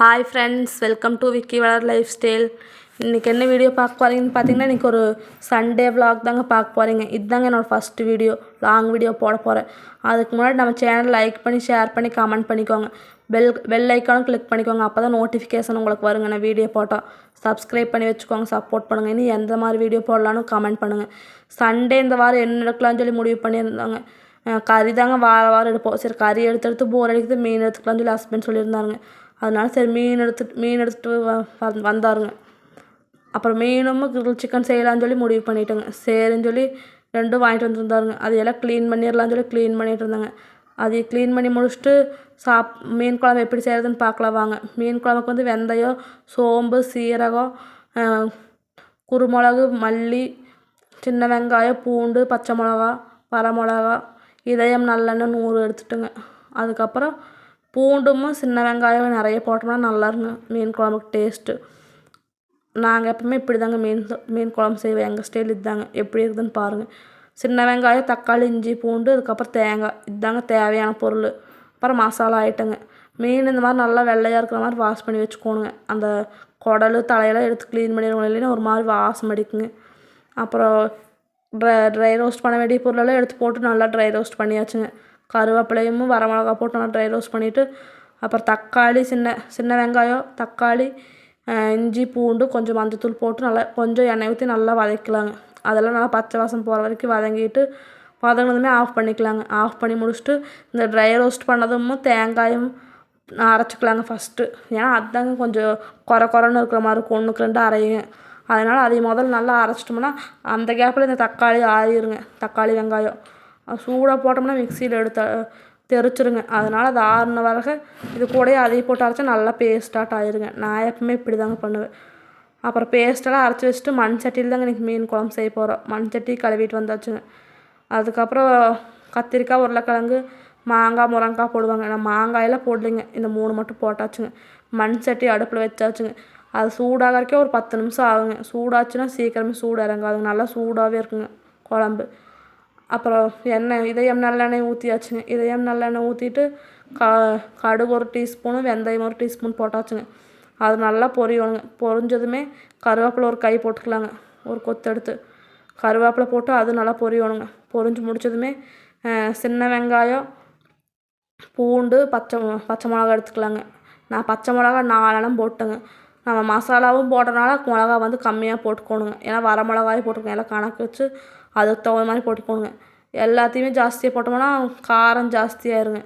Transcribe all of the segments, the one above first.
Hi friends, welcome to Vicky வளர் life style. இன்றைக்கி என்ன வீடியோ பார்க்க போகிறீங்கன்னு பார்த்தீங்கன்னா, இன்றைக்கி ஒரு சண்டே விலாக் தாங்க பார்க்க போகிறீங்க. இதுதாங்க என்னோடய ஃபஸ்ட்டு வீடியோ, லாங் வீடியோ போட போகிறேன். அதுக்கு முன்னாடி நம்ம சேனல் லைக் பண்ணி, ஷேர் பண்ணி, கமெண்ட் பண்ணிக்கோங்க. பெல் ஐக்கானும் கிளிக் பண்ணிக்கோங்க. அப்போ தான் நோட்டிஃபிகேஷன் உங்களுக்கு வருங்க நான் வீடியோ போட்டால். சப்ஸ்கிரைப் பண்ணி வச்சுக்கோங்க, சப்போர்ட் பண்ணுங்கள். இன்னும் எந்த மாதிரி வீடியோ போடலான்னு கமெண்ட் பண்ணுங்கள். சண்டே இந்த வாரம் என்ன எடுக்கலாம்னு சொல்லி முடிவு பண்ணியிருந்தாங்க. கறி தாங்க வாரம் எடுப்போம். சரி, கறி எடுத்து போர் அடிக்குது, மீன் எடுத்துக்கலாம்னு சொல்லி ஹஸ்பண்ட் சொல்லியிருந்தாங்க. அதனால சரி மீன் எடுத்துகிட்டு வந்தாருங்க. அப்புறம் மீனும் கிரில் சிக்கன் செய்யலான்னு சொல்லி முடிவு பண்ணிட்டேங்க. சரின்னு சொல்லி ரெண்டும் வாங்கிட்டு வந்துருந்தாருங்க. அதையெல்லாம் க்ளீன் பண்ணிடலான்னு சொல்லி க்ளீன் பண்ணிகிட்டு இருந்தாங்க. அதை க்ளீன் பண்ணி முடிச்சுட்டு மீன் குழம்பு எப்படி செய்கிறதுன்னு பார்க்கலாம் வாங்க. மீன் குழம்புக்கு வந்து வெந்தயம், சோம்பு, சீரகம், குருமிளகு, மல்லி, சின்ன வெங்காயம், பூண்டு, பச்சை மிளகா, வரமிளகா, இதயம் நல்லெண்ணெய் 100 எடுத்துட்டுங்க. அதுக்கப்புறம் பூண்டும் சின்ன வெங்காயம் நிறைய போட்டோம்னா நல்லாயிருங்க மீன் குழம்புக்கு டேஸ்ட்டு. நாங்கள் எப்பவுமே இப்படி தாங்க மீன் குழம்பு செய்வோம். எங்கள் ஸ்டைல் இதுதாங்க. எப்படி இருக்குதுன்னு பாருங்கள். சின்ன வெங்காயம், தக்காளி, இஞ்சி, பூண்டு, அதுக்கப்புறம் தேங்காய், இதுதாங்க தேவையான பொருள். அப்புறம் மசாலா ஐட்டங்க. மீன் இந்த மாதிரி நல்லா வெள்ளையாக இருக்கிற மாதிரி வாஷ் பண்ணி வச்சுக்கோணுங்க. அந்த குடல் தலையெல்லாம் எடுத்து க்ளீன் பண்ணிடுவோம், இல்லைன்னா ஒரு மாதிரி வாசம் அடிக்குங்க. அப்புறம் ட்ரை ரோஸ்ட் பண்ண வேண்டிய பொருளெல்லாம் எடுத்து போட்டு நல்லா ட்ரை ரோஸ்ட் பண்ணியாச்சுங்க. கருவேப்பிலையும் வரமிளகா போட்டு நல்லா ட்ரை ரோஸ்ட் பண்ணிவிட்டு, அப்புறம் தக்காளி, சின்ன வெங்காயம், தக்காளி, இஞ்சி, பூண்டு, கொஞ்சம் மஞ்சத்தூள் போட்டு நல்லா கொஞ்சம் எண்ணெய் ஊற்றி நல்லா வதக்கலாங்க. அதெல்லாம் நல்லா பச்சை வாசம் போகிற வரைக்கும் வதங்கிட்டு வதங்கினதுமே ஆஃப் பண்ணிக்கலாங்க. ஆஃப் பண்ணி முடிச்சுட்டு இந்த ட்ரை ரோஸ்ட் பண்ணதும் தேங்காயும் அரைச்சிக்கலாங்க ஃபஸ்ட்டு. ஏன்னா அதுதாங்க கொஞ்சம் குறைன்னு இருக்கிற மாதிரி இருக்கும், 1க்கு 2 அரையுங்க. அதனால் அதை முதல்ல நல்லா அரைச்சிட்டோம்னா அந்த கேப்பில் இந்த தக்காளி ஆறிடுங்க. தக்காளி, வெங்காயம் சூடாக போட்டோம்னா மிக்சியில் எடுத்து தெரிச்சிருங்க. அதனால் அது ஆறின பிறகு இது கூடயே அதையும் போட்டு அரைச்சா நல்லா பேஸ்டாட் ஆயிருங்க. நான் எப்பவுமே இப்படி தாங்க பண்ணுவேன். அப்புறம் பேஸ்ட்டெல்லாம் அரைச்சி வச்சுட்டு மண் சட்டியில் தாங்க இன்றைக்கி மீன் குழம்பு செய்ய போகிறோம். மண் சட்டி கழுவிட்டு வந்தாச்சுங்க. அதுக்கப்புறம் கத்திரிக்காய், உருளைக்கிழங்கு, மாங்காய், முருங்கைக்காய் போடுவாங்க. நான் மாங்காயெல்லாம் போடலைங்க, இந்த 3 மட்டும் போட்டாச்சுங்க. மண் சட்டி அடுப்பில் வச்சாச்சுங்க. அது சூடாகிறக்கே ஒரு 10 நிமிஷம் ஆகுங்க. சூடாச்சுன்னா சீக்கிரமே சூடு இறங்காதுங்க. நல்லா சூடாகவே இருக்குங்க குழம்பு. அப்புறம் இதயம் நல்லெண்ணெய் ஊற்றியாச்சுங்க. இதயம் நல்லெண்ணெய் ஊற்றிட்டு கடுகு 1 டீஸ்பூனு, வெந்தயம் 1 டீஸ்பூன் போட்டாச்சுங்க. அது நல்லா பொரியணுங்க. பொரிஞ்சதுமே கருவேப்பிலை ஒரு கை போட்டுக்கலாங்க, ஒரு கொத்து எடுத்து கருவேப்பிலை போட்டு அது நல்லா பொரியணுங்க. பொரிஞ்சு முடிச்சதுமே சின்ன வெங்காயம், பூண்டு, பச்சை மிளகா எடுத்துக்கலாங்க. நான் பச்சை மிளகா 4 போட்டேங்க. நம்ம மசாலாவும் போட்டனால மிளகா வந்து கம்மியாக போட்டுக்கணுங்க. ஏன்னா வர மிளகாயும் போட்டுக்கோங்க. எல்லாம் கணக்கு வச்சு அதுக்கு தகுந்த மாதிரி போட்டுக்கணுங்க. எல்லாத்தையுமே ஜாஸ்தியாக போட்டோம்னா காரம் ஜாஸ்தியாயிருங்க.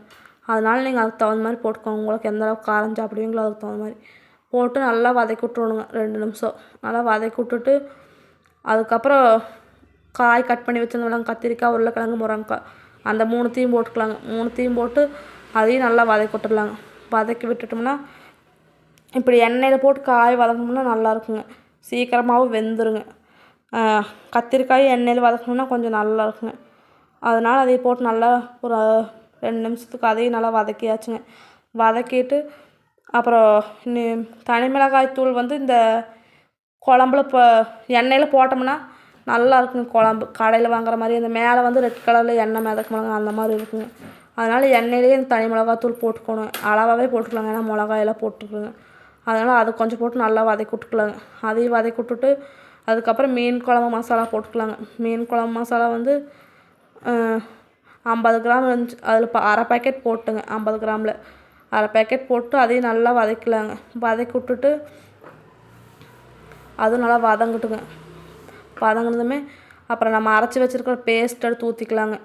அதனால் நீங்கள் அதுக்கு தகுந்த மாதிரி போட்டுக்கோங்க. உங்களுக்கு எந்த அளவுக்கு காரம் சாப்பிடுவீங்களோ அதுக்கு தகுந்த மாதிரி போட்டு நல்லா வதக்கி விட்ருணுங்க. 2 நிமிஷம் நல்லா வதக்கி விட்டுட்டு அதுக்கப்புறம் காய் கட் பண்ணி வச்சுருந்தோம்ல, கத்திரிக்காய், உருளைக்கிழங்கு, முருங்கைக்காய், அந்த 3த்தையும் போட்டுக்கலாங்க. 3த்தையும் போட்டு அதையும் நல்லா வதக்கி விட்டுடலாங்க. வதக்கி விட்டுட்டோம்னா இப்படி எண்ணெயில் போட்டு காய் வதக்கணும்னா நல்லாயிருக்குங்க. சீக்கிரமாகவும் வெந்துருங்க. கத்திரிக்காய் எண்ணெயில் வதக்கணும்னா கொஞ்சம் நல்லா இருக்குங்க. அதனால் அதை போட்டு நல்லா ஒரு 2 நிமிஷத்துக்கு அதையும் நல்லா வதக்கியாச்சுங்க. வதக்கிட்டு அப்புறம் தனி மிளகாய் தூள் வந்து இந்த குழம்புல எண்ணெயில் போட்டோம்னா நல்லா இருக்குங்க குழம்பு. கடையில் வாங்குற மாதிரி அந்த மேலே வந்து ரெட் கலரில் எண்ணெய் மிதக்குனாங்க அந்த மாதிரி இருக்குங்க. அதனால் எண்ணெயிலேயே இந்த தனி மிளகாத்தூள் போட்டுக்கணும். அளவாகவே போட்டுக்கலாங்க, ஏன்னா மிளகாயெல்லாம் போட்டுருக்குங்க. அதனால் அதை கொஞ்சம் போட்டு நல்லா வதக்கி விட்டுக்கலாங்க. அதையும் வதக்கி விட்டுட்டு அதுக்கப்புறம் மீன் குழம்பு மசாலா போட்டுக்கலாங்க. மீன் குழம்பு மசாலா வந்து 50 கிராம் இருந்துச்சு. அதில் அரை பேக்கெட் போட்டுங்க. 50 கிராமில் அரை பேக்கெட் போட்டு அதையும் நல்லா வதக்கலாங்க. வதக்கி விட்டுட்டு அதுவும் நல்லா வதங்கட்டுங்க. வதங்கினதுமே அப்புறம் நம்ம அரைச்சி வச்சுருக்கிற பேஸ்ட் எடுத்து ஊற்றிக்கலாங்க.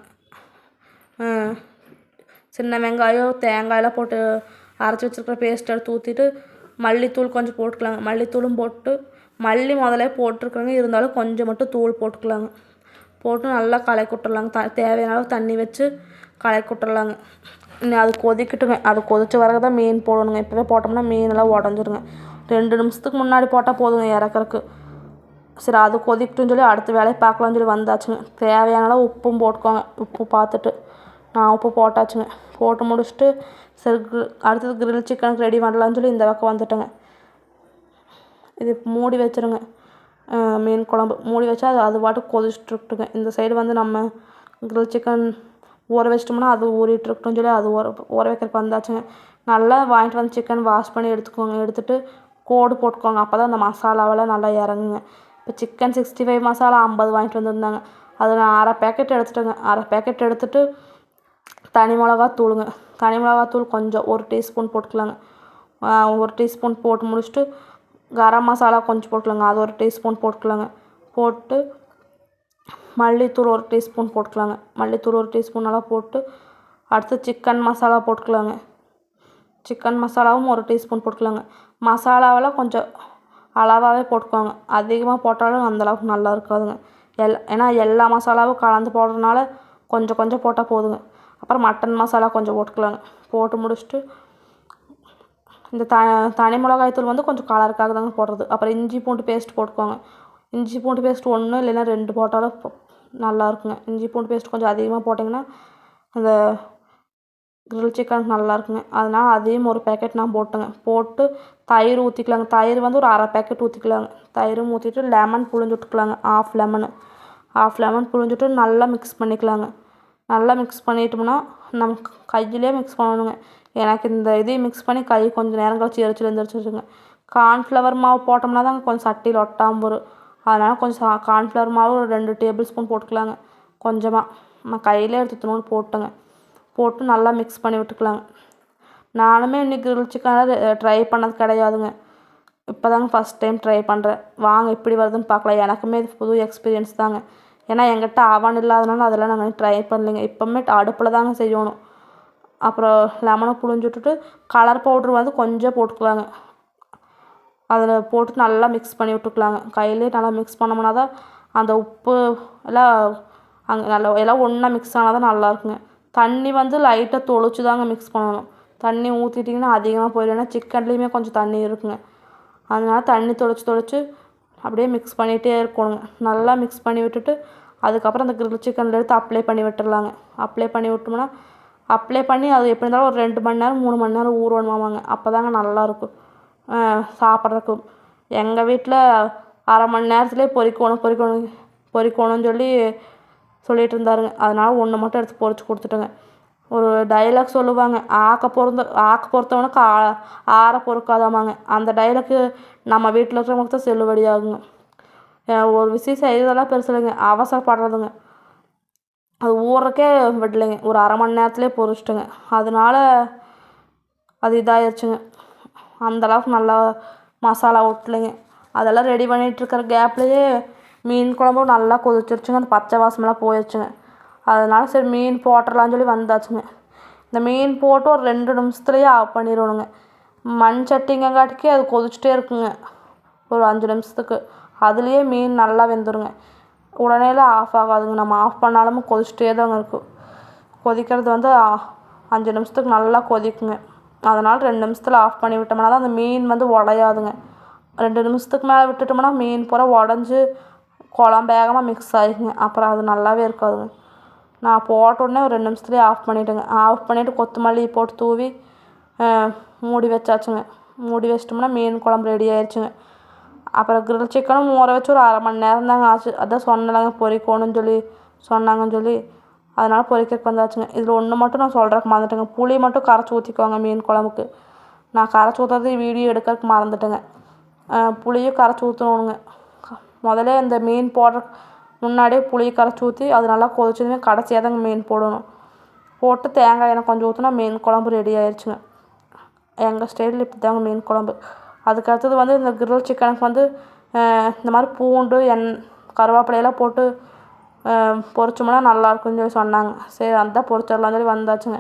சின்ன வெங்காயம், தேங்காயெல்லாம் போட்டு அரைச்சி வச்சுருக்கிற பேஸ்ட் எடுத்து ஊற்றிட்டு மல்லித்தூள் கொஞ்சம் போட்டுக்கலாங்க. மல்லித்தூளும் போட்டு மல்லி முதலே போட்டிருக்குறேங்க, இருந்தாலும் கொஞ்சம் மட்டும் தூள் போட்டுக்கலாங்க. போட்டு நல்லா கலக்கி விட்டுறலாங்க. தேவையான அளவு தண்ணி வச்சு கலக்கி விட்டுறலாங்க. அது கொதிக்கட்டுங்க. அது கொதித்த பிறகு தான் மீன் போடணுங்க. இப்போவே போட்டோம்னா மீனெல்லாம் உடஞ்சிருங்க. 2 நிமிஷத்துக்கு முன்னாடி போட்டால் போதுங்க இறக்குறக்கு. சரி, அது கொதிக்கட்டுன்னு சொல்லி அடுத்த வேலையை பார்க்கலான்னு சொல்லி வந்தாச்சுங்க. தேவையான அளவு உப்பும் போட்டுக்கோங்க. உப்பு பார்த்துட்டு நான் உப்பு போட்டாச்சுங்க. போட்டு முடிச்சுட்டு சரி அடுத்தது கிரில் சிக்கனுக்கு ரெடி பண்ணலான்னு சொல்லி இந்த பக்கம் வந்துட்டேங்க. இது மூடி வச்சுருங்க. மீன் குழம்பு மூடி வச்சா அது பாட்டுக்கு கொதிச்சுட்ருக்குங்க. இந்த சைடு வந்து நம்ம கிரில் சிக்கன் ஊற வச்சிட்டோம்னா அது ஊறிட்டுருக்கட்டும்னு சொல்லி அது ஊற வைக்கிறதுக்கு வந்தாச்சுங்க. நல்லா வாங்கிட்டு வந்து சிக்கன் வாஷ் பண்ணி எடுத்துக்கோங்க. எடுத்துகிட்டு கோடு போட்டுக்கோங்க. அப்போ தான் அந்த மசாலாவெல்லாம் நல்லா இறங்குங்க. இப்போ சிக்கன் 65 மசாலா 50 வாங்கிட்டு வந்திருந்தாங்க. அது நான் அரை பேக்கெட் எடுத்துட்டேங்க. அரை பேக்கெட் எடுத்துகிட்டு தனி மிளகாத்தூளுங்க. தனி மிளகாத்தூள் கொஞ்சம் 1 டீஸ்பூன் போட்டுக்கலாங்க. 1 டீஸ்பூன் போட்டு முடிச்சுட்டு கரம் மசாலா கொஞ்சம் போட்டுக்கலாங்க. அது 1 டீஸ்பூன் போட்டுக்கலாங்க. போட்டு மல்லித்தூள் 1 டீஸ்பூன் போட்டுக்கலாங்க. மல்லித்தூள் 1 டீஸ்பூன் நல்லா போட்டு அடுத்து சிக்கன் மசாலா போட்டுக்கலாங்க. சிக்கன் மசாலாவும் 1 டீஸ்பூன் போட்டுக்கலாங்க. மசாலாவெல்லாம் கொஞ்சம் அளவாகவே போட்டுக்கோங்க. அதிகமாக போட்டாலும் அந்தளவுக்கு நல்லா இருக்காதுங்க. ஏன்னா எல்லா மசாலாவும் கலந்து போடுறதுனால கொஞ்சம் கொஞ்சம் போட்டால் போதுங்க. அப்புறம் மட்டன் மசாலா கொஞ்சம் போட்டுக்கலாங்க. போட்டு முடிச்சுட்டு இந்த தனி மிளகாய்த்தூள் வந்து கொஞ்சம் கலருக்காக தாங்க போடுறது. அப்புறம் இஞ்சி பூண்டு பேஸ்ட் போட்டுக்கோங்க. இஞ்சி பூண்டு பேஸ்ட் 1 இல்லைன்னா 2 போட்டாலும் நல்லாயிருக்குங்க. இஞ்சி பூண்டு பேஸ்ட் கொஞ்சம் அதிகமாக போட்டிங்கன்னா அந்த கிரில் சிக்கன் நல்லாயிருக்குங்க. அதனால் அதையும் 1 பேக்கெட் நான் போட்டேங்க. போட்டு தயிர் ஊற்றிக்கலாங்க. தயிர் வந்து ஒரு அரை பேக்கெட் ஊற்றிக்கலாங்க. தயிரும் ஊற்றிட்டு லெமன் புழிஞ்சு விட்டுக்கலாங்க. ஆஃப் லெமன் புழிஞ்சிட்டு நல்லா மிக்ஸ் பண்ணிக்கலாங்க. நல்லா மிக்ஸ் பண்ணிட்டோம்னா நமக்கு கையிலே மிக்ஸ் பண்ணணுங்க. எனக்கு இந்த இதையும் மிக்ஸ் பண்ணி கை கொஞ்சம் நேரம் கழிச்சு எரிச்சல் எழுந்திரிச்சிருச்சுங்க. கார்ன்ஃப்ளவர் மாவு போட்டோம்னா தாங்க கொஞ்சம் சட்டியில் ஒட்டாமல் வரும். அதனால் கொஞ்சம் கார்ன்ஃப்ளவர் மாவு ஒரு 2 டேபிள் ஸ்பூன் போட்டுக்கலாங்க. கொஞ்சமாக நான் கையிலே எடுத்து போட்டேங்க. போட்டு நல்லா மிக்ஸ் பண்ணி விட்டுக்கலாங்க. நானுமே இன்னைக்கு கிரில் சிக்கன் ட்ரை பண்ணது கிடையாதுங்க. இப்போ தாங்க ஃபஸ்ட் டைம் ட்ரை பண்ணுறேன். வாங்க எப்படி வருதுன்னு பார்க்கலாம். எனக்குமே இது புது எக்ஸ்பீரியன்ஸ் தாங்க. ஏன்னா எங்கிட்ட அவன் இல்லாதனால அதெல்லாம் நாங்கள் ட்ரை பண்ணலைங்க. இப்போவுமே அடுப்பில் தாங்க செய்யணும். அப்புறம் லெமனை புழிஞ்சு விட்டுட்டு கலர் பவுட்ரு வந்து கொஞ்சம் போட்டுக்கலாங்க. அதில் போட்டு நல்லா மிக்ஸ் பண்ணி விட்டுக்கலாங்க. கையிலே நல்லா மிக்ஸ் பண்ணோம்னா தான் அந்த உப்பு எல்லாம் அங்கே நல்லா எல்லாம் ஒன்றா மிக்ஸ் ஆனால் தான் நல்லாயிருக்குங்க. தண்ணி வந்து லைட்டாக தொளிச்சு தாங்க மிக்ஸ் பண்ணணும். தண்ணி ஊற்றிட்டிங்கன்னா அதிகமாக போயிடும். ஏன்னா சிக்கன்லேயுமே கொஞ்சம் தண்ணி இருக்குங்க. அதனால தண்ணி தொளிச்சு அப்படியே மிக்ஸ் பண்ணிகிட்டே இருக்கணுங்க. நல்லா மிக்ஸ் பண்ணி விட்டுட்டு அதுக்கப்புறம் அந்த கிரில் சிக்கனில் எடுத்து அப்ளை பண்ணி விட்டுறலாங்க. அப்ளை பண்ணி விட்டோம்னா அப்ளை பண்ணி அது எப்படி இருந்தாலும் ஒரு 2 மணி நேரம் 3 மணி நேரம் ஊறணுமாமாங்க. அப்போ தாங்க நல்லாயிருக்கும் சாப்பிட்றதுக்கு. எங்கள் வீட்டில் அரை மணி நேரத்துலேயே பொரிக்கணும்னு சொல்லிகிட்டு இருந்தாருங்க. அதனால் 1 மட்டும் எடுத்து பொரிச்சு கொடுத்துட்டேங்க. ஒரு டைலாக் சொல்லுவாங்க, ஆக்க பொறுத்தவனுக்கு ஆற பொறுக்காதாமாங்க. அந்த டைலாக்கு நம்ம வீட்டில் இருக்கிறவங்களுக்கு தான் செல்லுபடி ஆகுங்க. ஒரு விஷயம் செய்கிறதெல்லாம் பெருசு இல்லைங்க, அவசரப்படுறதுங்க. அது ஊறுறக்கே விடலைங்க. ஒரு அரை மணி நேரத்துலேயே பொரிச்சிட்டேங்க. அதனால அது இதாகிடுச்சுங்க. அந்தளவுக்கு நல்லா மசாலா ஒட்டலைங்க. அதெல்லாம் ரெடி பண்ணிகிட்ருக்கிற கேப்லேயே மீன் குழம்பும் நல்லா கொதிச்சிருச்சுங்க. அந்த பச்சை வாசமெல்லாம் போயிடுச்சுங்க. அதனால சரி மீன் போட்டுடலான்னு சொல்லி வந்தாச்சுங்க. இந்த மீன் போட்டு ஒரு 2 நிமிஷத்துலேயே ஆஃப் பண்ணிடணுங்க. மண் சட்டிங்கங்காட்டிக்கு அது கொதிச்சுட்டே இருக்குங்க ஒரு 5 நிமிஷத்துக்கு. அதுலேயே மீன் நல்லா வெந்துருங்க. உடனேலாம் ஆஃப் ஆகாதுங்க. நம்ம ஆஃப் பண்ணாலும் கொதிச்சுட்டே தாங்க இருக்கும். கொதிக்கிறது வந்து 5 நிமிஷத்துக்கு நல்லா கொதிக்குங்க. அதனால் 2 நிமிஷத்தில் ஆஃப் பண்ணி விட்டோம்னா தான் அந்த மீன் வந்து உடையாதுங்க. 2 நிமிஷத்துக்கு மேலே விட்டுட்டோம்னா மீன் பூரா உடஞ்சி குழம்பு வேகமாக மிக்ஸ் ஆகிக்குங்க. அப்புறம் அது நல்லாவே இருக்காதுங்க. நான் போட்ட உடனே ஒரு 2 நிமிஷத்துலேயே ஆஃப் பண்ணிவிட்டேங்க. ஆஃப் பண்ணிவிட்டு கொத்தமல்லி போட்டு தூவி மூடி வச்சாச்சுங்க. மூடி வச்சிட்டோம்னா மீன் குழம்பு ரெடி ஆயிடுச்சுங்க. அப்புறம் கிரில் சிக்கனும் ஊற வச்சு ஒரு அரை மணி நேரம் தாங்க ஆச்சு. அதான் சொன்னாங்க பொரிக்கணும்னு சொன்னாங்கன்னு சொல்லி அதனால் பொரிக்கிறதுக்கு வந்தாச்சுங்க. இதில் ஒன்று மட்டும் நான் சொல்கிறதுக்கு மறந்துட்டேங்க. புளி மட்டும் கரைச்சி ஊற்றிக்குவாங்க மீன் குழம்புக்கு. நான் கரைச்சி ஊற்றுறது வீடியோ எடுக்கிறதுக்கு மறந்துட்டேங்க. புளியும் கரைச்சி ஊற்றணுங்க. முதல்ல இந்த மீன் போடுற முன்னாடியே புளியை கரைச்சி ஊற்றி அது நல்லா கொதிச்சதுமே கடைசியாக தாங்க மீன் போடணும். போட்டு தேங்காய் எண்ணெய் கொஞ்சம் ஊற்றினா மீன் குழம்பு ரெடி ஆயிடுச்சுங்க. எங்கள் ஸ்டைலில் இப்படி தாங்க மீன் குழம்பு. அதுக்கு அடுத்தது வந்து இந்த கிரில் சிக்கனுக்கு வந்து இந்த மாதிரி பூண்டு கருவேப்பிலையெல்லாம் போட்டு பொரிச்சோம்னா நல்லாயிருக்குன்னு சொல்லி சொன்னாங்க. சரி அதான் பொரிச்சிடலான்னு சொல்லி வந்தாச்சுங்க.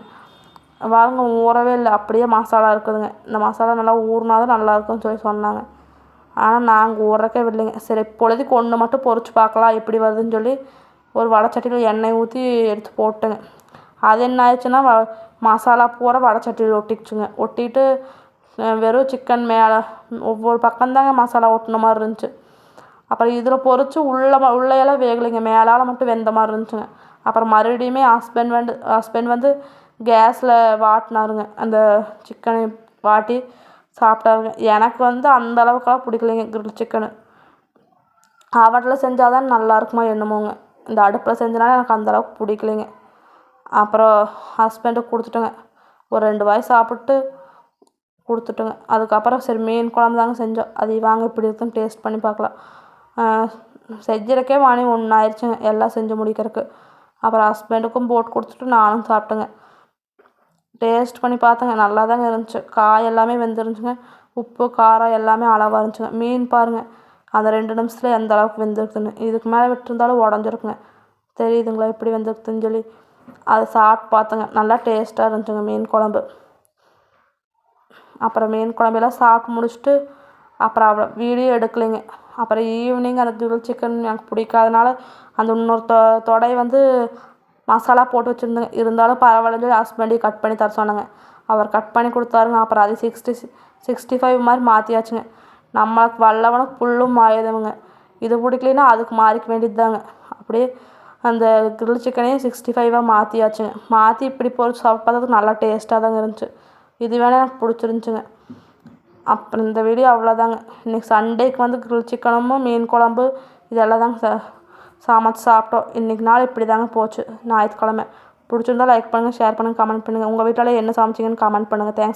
வாங்க ஊறவே இல்லை, அப்படியே மசாலா இருக்குதுங்க. இந்த மசாலா நல்லா ஊறினா தான் நல்லாயிருக்குன்னு சொல்லி சொன்னாங்க. ஆனால் நாங்கள் ஊறக்கே விடலைங்க. சரி இப்பொழுதுக்கு 1 மட்டும் பொரிச்சு பார்க்கலாம் எப்படி வருதுன்னு சொல்லி ஒரு வடைச்சட்டியில் எண்ணெய் ஊற்றி எடுத்து போட்டேங்க. அது என்ன ஆயிடுச்சுன்னா மசாலா பூரா வடைச்சட்டியில் ஒட்டிக்குச்சுங்க. ஒட்டிட்டு வெறும் சிக்கன் மேலே ஒவ்வொரு பக்கம்தாங்க மசாலா ஒட்டின மாதிரி இருந்துச்சு. அப்புறம் இதில் பொரிச்சு உள்ளேயெல்லாம் வேகலைங்க, மேலால் மட்டும் வெந்த மாதிரி இருந்துச்சுங்க. அப்புறம் மறுபடியுமே ஹஸ்பண்ட் வந்து கேஸில் வாட்டினாருங்க. அந்த சிக்கனை வாட்டி சாப்பிட்டாருங்க. எனக்கு வந்து அந்த அளவுக்கெல்லாம் பிடிக்கலைங்க கிரில் சிக்கனு. அவட்டில் செஞ்சால் தான் நல்லா இருக்குமா என்னமோங்க. இந்த அடுப்பில் செஞ்சனால எனக்கு அந்தளவுக்கு பிடிக்கலைங்க. அப்புறம் ஹஸ்பண்டுக்கு கொடுத்துட்டேங்க. ஒரு 2 வாய் சாப்பிட்டு கொடுத்துட்டுங்க. அதுக்கப்புறம் சரி மீன் குழம்பு தாங்க செஞ்சோம். அது வாங்க இப்படி இருக்குன்னு டேஸ்ட் பண்ணி பார்க்கலாம். செஞ்சுருக்கே மணி 1 ஆயிடுச்சுங்க எல்லாம் செஞ்சு முடிக்கிறதுக்கு. அப்புறம் ஹஸ்பண்டுக்கும் போட்டு கொடுத்துட்டு நானும் சாப்பிட்டேங்க. டேஸ்ட் பண்ணி பார்த்தேங்க, நல்லா தாங்க இருந்துச்சு. காய் எல்லாமே வெந்துருந்துச்சுங்க. உப்பு காரம் எல்லாமே அளவாக இருந்துச்சுங்க. மீன் பாருங்கள், அந்த 2 நிமிஷத்தில் எந்த அளவுக்கு வெந்திருக்குன்னு. இதுக்கு மேலே விட்டுருந்தாலும் உடஞ்சிருக்குங்க. தெரியுதுங்களா எப்படி வெந்திருக்குதுன்னு சொல்லி. அதை சாப்பிட்டு பார்த்தேங்க, நல்லா டேஸ்ட்டாக இருந்துச்சுங்க மீன் குழம்பு. அப்புறம் மீன் குழம்பெல்லாம் சாப்பிட்டு முடிச்சுட்டு அப்புறம் அவ்வளோ வீடியோ எடுக்கலைங்க. அப்புறம் ஈவினிங் அந்த கிரில் சிக்கன் எனக்கு பிடிக்காதனால அந்த இன்னொரு தொடை வந்து மசாலா போட்டு வச்சுருந்தேங்க. இருந்தாலும் பரவாயில்லன்னு சொல்லி ஹஸ்பண்டையும் கட் பண்ணி தர சொன்னாங்க. அவர் கட் பண்ணி கொடுத்தாருங்க. அப்புறம் அது 65 மாதிரி மாற்றியாச்சுங்க. நம்மளுக்கு வல்லவனுக்கு புல்லும் மாயுதுங்க. இது பிடிக்கலைன்னா அதுக்கு மாறிக்க வேண்டியது தாங்க. அப்படியே அந்த கிரில் சிக்கனையும் 65 மாற்றியாச்சுங்க. மாற்றி இப்படி பொரிச்சு சாப்பிட்டு பார்த்ததுக்கு நல்லா டேஸ்ட்டாக தாங்க இருந்துச்சு. இது வேணால் எனக்கு பிடிச்சிருந்துச்சுங்க. அப்புறம் இந்த வீடியோ அவ்வளோதாங்க. இன்றைக்கி சண்டேக்கு வந்து கிரில் சிக்கனும் மீன் குழம்பு இதெல்லாம் தாங்க சமைச்சு சாப்பிட்டோம். இன்றைக்கி நாள் இப்படி தாங்க போச்சு. ஞாயிற்றுக்கிழமை பிடிச்சிருந்தா லைக் பண்ணுங்கள், ஷேர் பண்ணுங்கள், கமெண்ட் பண்ணுங்கள். உங்கள் வீட்டில் என்ன சமைச்சிங்கன்னு கமெண்ட் பண்ணுங்கள். தேங்க்ஸ்.